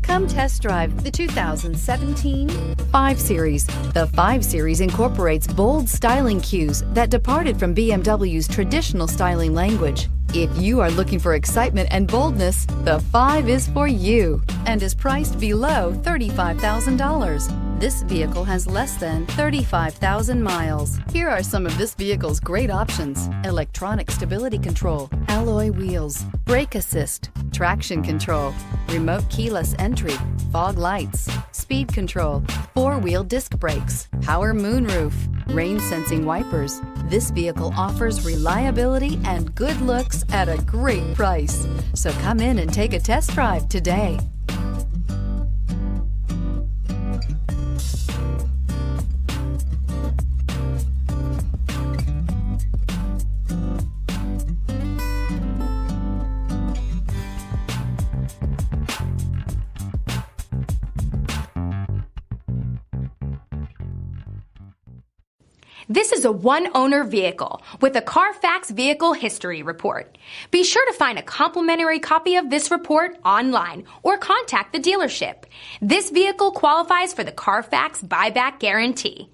Come test drive the 2017 5 Series. The 5 Series incorporates bold styling cues that departed from BMW's traditional styling language. If you are looking for excitement and boldness, the 5 is for you and is priced below $35,000. This vehicle has less than 35,000 miles. Here are some of this vehicle's great options: electronic stability control, alloy wheels, brake assist, traction control, remote keyless entry, fog lights, speed control, 4-wheel disc brakes, power moonroof, rain sensing wipers. This vehicle offers reliability and good looks at a great price. So come in and take a test drive today. This is a one-owner vehicle with a Carfax Vehicle History Report. Be sure to find a complimentary copy of this report online or contact the dealership. This vehicle qualifies for the Carfax Buyback Guarantee.